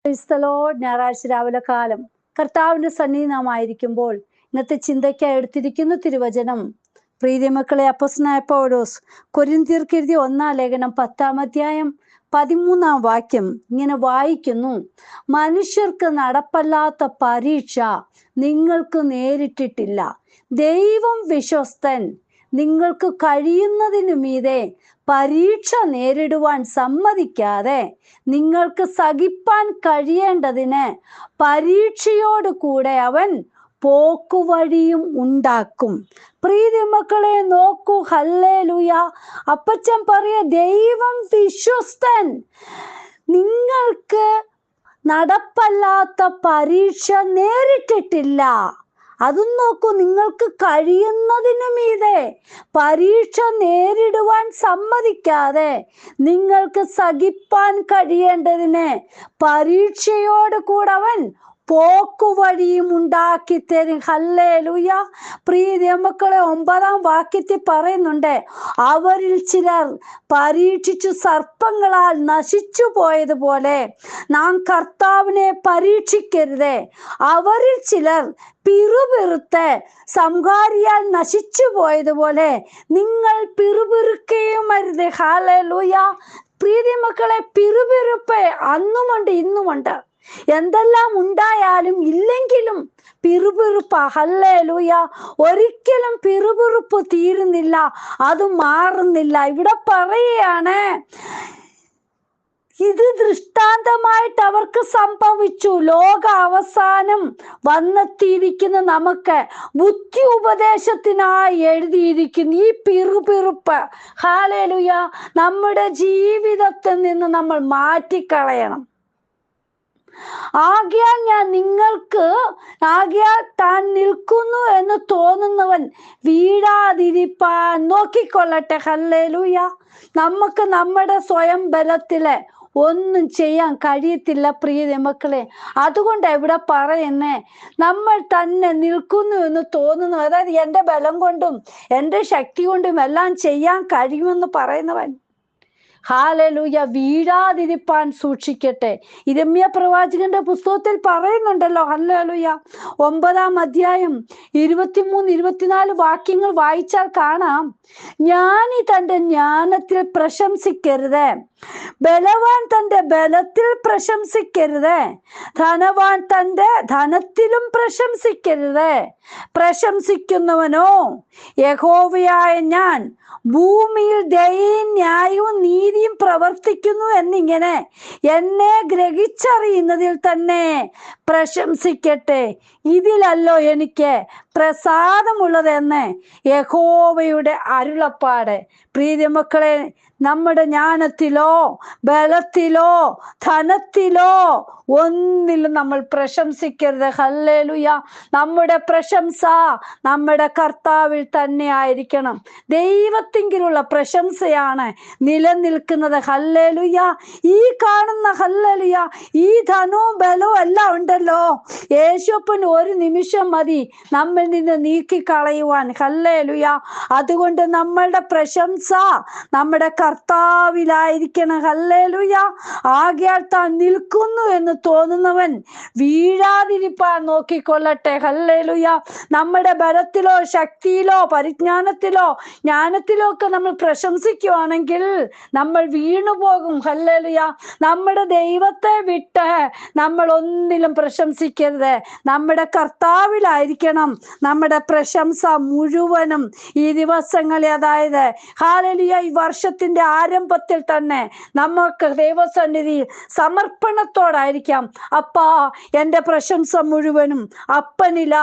ഞായറാഴ്ച രാവിലെ കാലം കർത്താവിന്റെ സന്നിധാനമായിരിക്കുമ്പോൾ ഇന്നത്തെ ചിന്തയ്ക്കായി എടുത്തിരിക്കുന്ന തിരുവചനം പ്രീതിമക്കളെ അപ്പോസ്തലനായ പൗലോസ് കൊരിന്ത്യർക്ക് എഴുതിയ 1-ാം ലേഖനം 10-ാം അധ്യായം 13-ാം വാക്യം ഇങ്ങനെ വായിക്കുന്നു. മനുഷ്യർക്ക് നടപ്പല്ലാത്ത പരീക്ഷ നിങ്ങൾക്ക് നേരിട്ടിട്ടില്ല. ദൈവം വിശ്വസ്തൻ. നിങ്ങൾക്ക് കഴിയുന്നതിനു മീതെ പരീക്ഷ നേരിടുവാൻ സമ്മതിക്കാതെ നിങ്ങൾക്ക് സഹിപ്പാൻ കഴിയേണ്ടതിന് പരീക്ഷയോട് കൂടെ അവൻ പോക്കുവഴിയും ഉണ്ടാക്കും. പ്രീതി മക്കളെ നോക്കൂ, ഹല്ലേലൂയ. അപ്പച്ചൻ പറയ ദൈവം വിശ്വസ്തൻ. നിങ്ങൾക്ക് നടപ്പല്ലാത്ത പരീക്ഷ നേരിട്ടിട്ടില്ല. അതും നോക്കൂ, നിങ്ങൾക്ക് കഴിയുന്നതിനു മീതെ പരീക്ഷ നേരിടുവാൻ സമ്മതിക്കാതെ നിങ്ങൾക്ക് സഹിപ്പാൻ കഴിയേണ്ടതിന് പരീക്ഷയോട് കൂടെ അവൻ പോക്കുവഴിയും ഉണ്ടാക്കി തരും. ഹല്ലേലൂയ. പ്രിയ മക്കളെ 9-ാം വാക്യത്തിൽ പറയുന്നുണ്ട്, അവരിൽ ചിലർ പരീക്ഷിച്ചു സർപ്പങ്ങളാൽ നശിച്ചു പോയതുപോലെ നാം കർത്താവിനെ പരീക്ഷിക്കരുതേ. അവരിൽ ചിലർ പിറുപിറുത്ത് സംഹാരിയാൽ നശിച്ചു പോയതുപോലെ നിങ്ങൾ പിറുപിറുക്കുകയും അരുത്. ഹല്ലേലൂയ. പ്രിയ മക്കളെ, പിറുപിറുപ്പ് അന്നുമുണ്ട് ഇന്നുമുണ്ട്. എന്തെല്ലാം ഉണ്ടായാലും ഇല്ലെങ്കിലും പിറുപിറുപ്പ. ഹല്ലേലൂയ. ഒരിക്കലും പിറുപിറുപ്പ് തീരുന്നില്ല, അത് മാറുന്നില്ല. ഇവിടെ പറയുകയാണ്, ഇത് ദൃഷ്ടാന്തമായിട്ട് അവർക്ക് സംഭവിച്ചു. ലോക അവസാനം വന്നെത്തിയിരിക്കുന്ന നമുക്ക് ബുദ്ധി ഉപദേശത്തിനായി എഴുതിയിരിക്കുന്നു ഈ പിറുപിറുപ്പ്. ഹല്ലേലൂയ. നമ്മുടെ ജീവിതത്തിൽ നിന്ന് നമ്മൾ മാറ്റിക്കളയണം. ആകയാൽ താൻ നിൽക്കുന്നു എന്ന് തോന്നുന്നവൻ വീഴാതിരിപ്പാൻ നോക്കിക്കൊള്ളട്ടെ. ഹല്ലേലൂയ. നമുക്ക് നമ്മുടെ സ്വയം ബലത്തില് ഒന്നും ചെയ്യാൻ കഴിയത്തില്ല പ്രിയ മക്കളെ. അതുകൊണ്ട് ഇവിടെ പറയുന്നേ, നമ്മൾ തന്നെ നിൽക്കുന്നു എന്ന് തോന്നുന്നു, അതായത് എൻ്റെ ബലം കൊണ്ടും എൻ്റെ ശക്തി കൊണ്ടും എല്ലാം ചെയ്യാൻ കഴിയുമെന്ന് പറയുന്നവൻ ഹല്ലേലൂയ വീഴാതിരിപ്പാൻ സൂക്ഷിക്കട്ടെ. ഇരമ്യ പ്രവാചകന്റെ പുസ്തകത്തിൽ പറയുന്നുണ്ടല്ലോ. ഹല്ലേലൂയ. 9-ാം അധ്യായം 23-24 വാക്യങ്ങൾ വായിച്ചാൽ കാണാം, ജ്ഞാനി തന്റെ ജ്ഞാനത്തിൽ പ്രശംസിക്കരുത്, ബലവാൻ തന്റെ ബലത്തിൽ പ്രശംസിക്കരുത്, ധനവാൻ തന്റെ ധനത്തിലും പ്രശംസിക്കരുത്. പ്രശംസിക്കുന്നവനോ യഹോവയായ ഞാൻ ഭൂമിയിൽ ദയയും ന്യായവും നീതിയും പ്രവർത്തിക്കുന്നു എന്നിങ്ങനെ എന്നെ ഗ്രഹിച്ചറിയുന്നതിൽ തന്നെ പ്രശംസിക്കട്ടെ. ഇതിലല്ലോ എനിക്ക് പ്രസാദമുള്ളതെന്ന് യഹോവയുടെ അരുളപ്പാട്. പ്രിയ മക്കളെ, നമ്മുടെ ജ്ഞാനത്തിലോ ബലത്തിലോ ധനത്തിലോ ഒന്നിലും നമ്മൾ പ്രശംസിക്കരുത്. ഹല്ലേലൂയ. നമ്മുടെ പ്രശംസ നമ്മുടെ കർത്താവിൽ തന്നെ ആയിരിക്കണം. ദൈവത്തിങ്കിലുള്ള പ്രശംസയാണ് നിലനിൽക്കുന്നത്. ഹല്ലേലൂയ. ഈ കാണുന്ന ഹല്ലേലൂയ ഈ ധനവും ബലവും എല്ലാം ഉണ്ടല്ലോ, യേശുപ്പന് ഒരു നിമിഷം മതി നമ്മിൽ നിന്ന് നീക്കിക്കളയുവാൻ. ഹല്ലേലൂയ. അതുകൊണ്ട് നമ്മളുടെ പ്രശംസ നമ്മുടെ കർത്താവിലായിരിക്കണം. ഹല്ലേലൂയ. ആകയാൽ താൻ നിൽക്കുന്നു എന്ന് തോന്നുന്നവൻ വീഴാതിരിപ്പാൻ നോക്കിക്കൊള്ളട്ടെ. ഹല്ലേലൂയ. നമ്മുടെ ബലത്തിലോ ശക്തിയിലോ പരിജ്ഞാനത്തിലോ ജ്ഞാനത്തിലോ ഒക്കെ നമ്മൾ പ്രശംസിക്കുവാണെങ്കിൽ നമ്മൾ വീണുപോകും. ഹല്ലേലൂയ. നമ്മുടെ ദൈവത്തെ വിട്ട് നമ്മൾ ഒന്നിലും പ്രശംസിക്കരുത്. നമ്മുടെ കർത്താവിലായിരിക്കണം നമ്മുടെ പ്രശംസ മുഴുവനും. ഈ ദിവസങ്ങളിൽ, അതായത് ഹല്ലേലൂയ ഈ വർഷത്തിന്റെ ആരംഭത്തിൽ തന്നെ നമുക്ക് ദൈവസന്നിധിയിൽ സമർപ്പണത്തോടായിരിക്കാം. അപ്പാ, എൻ്റെ പ്രശംസ മുഴുവനും അപ്പനില.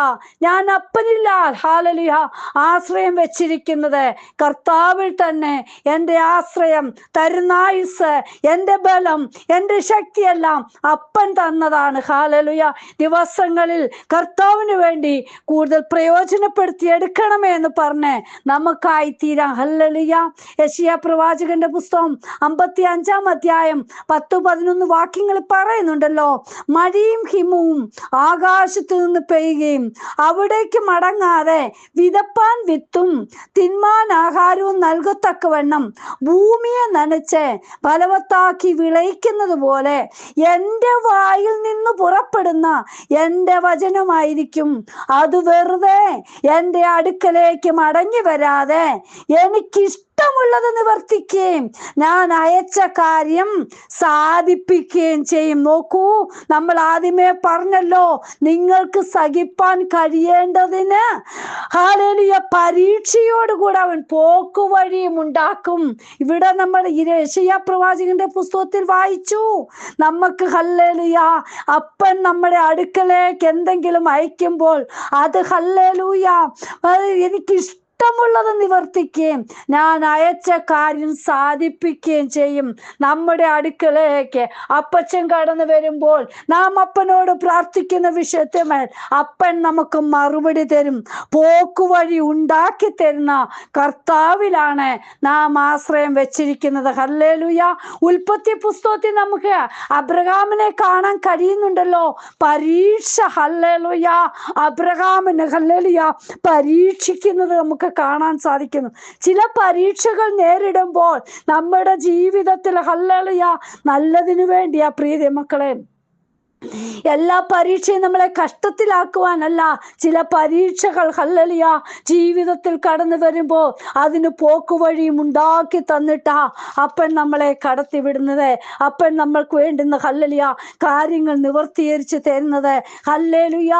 ഞാൻ അപ്പനില്ല ഹല്ലേലൂയ ആശ്രയം വെച്ചിരിക്കുന്നത് കർത്താവിൽ തന്നെ. എൻ്റെ ആശ്രയം, തരുന്നായുസ്, എൻ്റെ ബലം, എൻ്റെ ശക്തിയെല്ലാം അപ്പൻ തന്നതാണ്. ഹല്ലേലൂയ. ദിവസങ്ങളിൽ കർത്താവിന് വേണ്ടി കൂടുതൽ പ്രയോജനപ്പെടുത്തി എടുക്കണമേ എന്ന് പറഞ്ഞ് നമുക്കായി തീരാം. ഹല്ലേലൂയ. യെശയ്യാ പ്രവാചകൻ പ്രവാചകന്റെ പുസ്തകം 55-ാം അധ്യായം 10-11 വാക്യങ്ങൾ പറയുന്നുണ്ടല്ലോ, മഴയും ഹിമവും ആകാശത്തു നിന്ന് പെയ്യുകയും അവിടേക്ക് മടങ്ങാതെ വിതപ്പാൻ വിത്തും തിന്മാൻ ആഹാരവും നൽകത്തക്കവണ്ണം ഭൂമിയെ നനച്ച് ഫലവത്താക്കി വിളയിക്കുന്നത് പോലെ എൻ്റെ വായിൽ നിന്ന് പുറപ്പെടുന്ന എൻ്റെ വചനമായിരിക്കും. അത് വെറുതെ എൻ്റെ അടുക്കലേക്ക് മടങ്ങി വരാതെ എനിക്കിഷ്ടമുള്ളത് നിവർത്തിക്കുകയും ഞാൻ അയച്ച കാര്യം സാധിപ്പിക്കുകയും ചെയ്യും. നോക്കൂ, നമ്മൾ ആദ്യമേ പറഞ്ഞല്ലോ, നിങ്ങൾക്ക് സഹിപ്പാൻ കഴിയേണ്ടതിന് ഹല്ലേലൂയ പരീക്ഷയോടുകൂടെ അവൻ പോക്കുവഴിയും ഉണ്ടാക്കും. ഇവിടെ നമ്മൾ യെശയ്യാ പ്രവാചകന്റെ പുസ്തകത്തിൽ വായിച്ചു, നമുക്ക് ഹല്ലേലൂയ അപ്പൻ നമ്മുടെ അടുക്കലേക്ക് എന്തെങ്കിലും അയക്കുമ്പോൾ അത് ഹല്ലേലൂയ എനിക്ക് ഇഷ്ടമുള്ളത് നിവർത്തിക്കുകയും ഞാൻ അയച്ച കാര്യം സാധിപ്പിക്കുകയും ചെയ്യും. നമ്മുടെ അടുക്കലേക്ക് അപ്പച്ചൻ കടന്നു വരുമ്പോൾ നാം അപ്പനോട് പ്രാർത്ഥിക്കുന്ന വിഷയത്തിന്മേൽ അപ്പൻ നമുക്ക് മറുപടി തരും. പോക്കുവഴി ഉണ്ടാക്കി തരുന്ന കർത്താവിലാണ് നാം ആശ്രയം വെച്ചിരിക്കുന്നത്. ഹല്ലേലൂയ. ഉൽപ്പത്തി പുസ്തകത്തിൽ നമുക്ക് അബ്രഹാമിനെ കാണാൻ കഴിയുന്നുണ്ടല്ലോ. പരീക്ഷ ഹല്ലേലൂയ അബ്രഹാമിനെ ഹല്ലേലൂയ പരീക്ഷിക്കുന്നത് നമുക്ക് കാണാൻ സാധിക്കുന്നു. ചില പരീക്ഷകൾ നേരിടുമ്പോൾ നമ്മുടെ ജീവിതത്തിൽ ഹല്ലേലൂയ നല്ലതിനു വേണ്ടിയാ പ്രിയ മക്കളെ. എല്ലാ പരീക്ഷയും നമ്മളെ കഷ്ടത്തിലാക്കുവാനല്ല. ചില പരീക്ഷകൾ ഹല്ലേലൂയ ജീവിതത്തിൽ കടന്നു വരുമ്പോൾ അതിന് പോക്കുവഴിയും ഉണ്ടാക്കി തന്നിട്ടാ അപ്പൻ നമ്മളെ കടത്തി വിടുന്നത്. അപ്പൻ നമ്മൾക്ക് വേണ്ടുന്ന ഹല്ലേലൂയ കാര്യങ്ങൾ നിവർത്തീകരിച്ച് തരുന്നത്. ഹല്ലേലൂയ.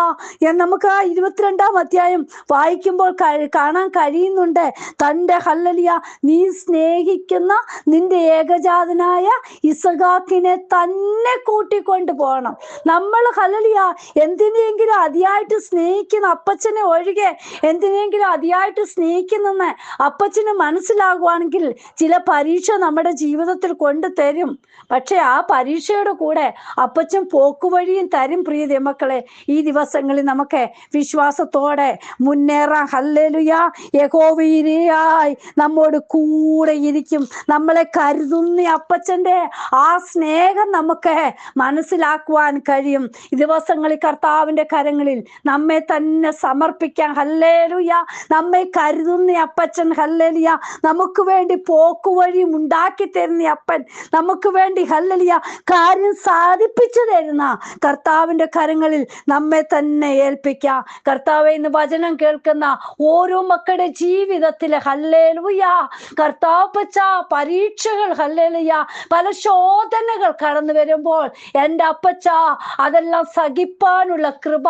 നമുക്ക് ആ 22-ാം അധ്യായം വായിക്കുമ്പോൾ കാണാൻ കഴിയുന്നുണ്ട്, തൻ്റെ ഹല്ലേലൂയ നീ സ്നേഹിക്കുന്ന നിന്റെ ഏകജാതനായ ഇസഹാക്കിനെ തന്നെ കൂട്ടിക്കൊണ്ട് പോകണം. നമ്മൾ ഹല്ലേലൂയ എന്തിനെങ്കിലും അതിയായിട്ട് സ്നേഹിക്കുന്ന അപ്പച്ചനെ ഒഴികെ എന്തിനെങ്കിലും അതിയായിട്ട് സ്നേഹിക്കുന്നെന്ന് അപ്പച്ചന് മനസ്സിലാകുവാണെങ്കിൽ ചില പരീക്ഷ നമ്മുടെ ജീവിതത്തിൽ കൊണ്ട് തരും. പക്ഷെ ആ പരീക്ഷയുടെ കൂടെ അപ്പച്ചൻ പോക്കുവഴിയും തരും. പ്രിയ മക്കളെ, ഈ ദിവസങ്ങളിൽ നമുക്ക് വിശ്വാസത്തോടെ മുന്നേറാം. ഹല്ലേലൂയ. യഹോവയായി നമ്മോട് കൂടെ ഇരിക്കും. നമ്മളെ കരുതുന്ന അപ്പച്ചന്റെ ആ സ്നേഹം നമുക്ക് മനസ്സിലാക്കുവാൻ കഴിയും. ഈ ദിവസങ്ങളിൽ കർത്താവിന്റെ കരങ്ങളിൽ നമ്മെ തന്നെ സമർപ്പിക്കാം. ഹല്ലേലൂയ. നമ്മെ കരുതുന്ന അപ്പച്ചൻ ഹല്ലേലൂയ നമുക്ക് വേണ്ടി പോക്കുവഴിയും ഉണ്ടാക്കി തരുന്ന അപ്പൻ, നമുക്ക് വേണ്ടി ഹല്ലേലൂയ കാര്യം സാധിപ്പിച്ചു തരുന്ന കർത്താവിന്റെ കരങ്ങളിൽ നമ്മെ തന്നെ ഏൽപ്പിക്കാം. കർത്താവേ, ഇന്ന് വചനം കേൾക്കുന്ന ഓരോ മക്കളുടെ ജീവിതത്തില് ഹല്ലേലൂയ കർത്താവപ്പച്ച പരീക്ഷകൾ ഹല്ലേലൂയ പല ശോധനകൾ കടന്നു വരുമ്പോൾ എൻ്റെ അപ്പച്ച അതെല്ലാം സഹിപ്പാനുള്ള കൃപ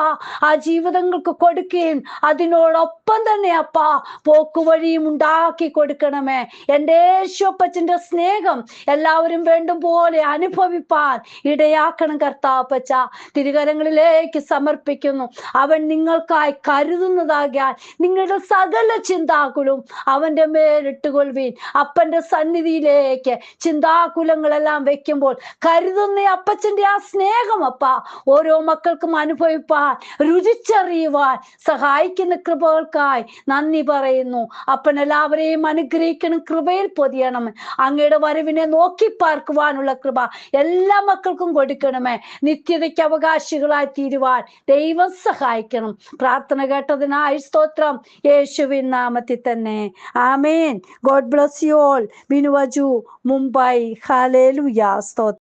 ആ ജീവിതങ്ങൾക്ക് കൊടുക്കുകയും അതിനോടൊപ്പം തന്നെ അപ്പ പോക്കുവഴിയും ഉണ്ടാക്കി കൊടുക്കണമേ. എൻ്റെ യേശുപ്പച്ചന്റെ സ്നേഹം എല്ലാവരും വേണ്ടും പോലെ അനുഭവിപ്പാൻ ഇടയാക്കണം കർത്താവപ്പച്ച. തിരുകരങ്ങളിലേക്ക് സമർപ്പിക്കുന്നു. അവൻ നിങ്ങൾക്കായി കരുതുന്നതാകിയാൽ നിങ്ങളുടെ സകല ചിന്താകുലും അവന്റെ മേലിട്ടുകൊള്ളുവീൻ. അപ്പന്റെ സന്നിധിയിലേക്ക് ചിന്താകുലങ്ങളെല്ലാം വെക്കുമ്പോൾ കരുതുന്ന അപ്പച്ചന്റെ ആ സ്നേഹം അപ്പ ഓരോ മക്കൾക്കും അനുഭവിപ്പാൻ രുചിച്ചറിയുവാൻ സഹായിക്കുന്ന കൃപകൾക്കായി നന്ദി പറയുന്നു. അപ്പൻ എല്ലാവരെയും അനുഗ്രഹിക്കണം, കൃപയിൽ പൊതിയണം. അങ്ങയുടെ വരവിനെ നോക്കി പാർക്കുവാനുള്ള കൃപ എല്ലാ മക്കൾക്കും കൊടുക്കണമേ. നിത്യതയ്ക്ക് അവകാശികളായി തീരുവാൻ ദൈവം സഹായിക്കണം. പ്രാർത്ഥന കേട്ടതിനായി സ്തോത്രം, യേശുവിൻ നാമത്തിൽ തന്നെ. ആമേൻ. God bless you all. Binuvaju, Mumbai. ഹല്ലേലൂയ. സ്തോത്രം.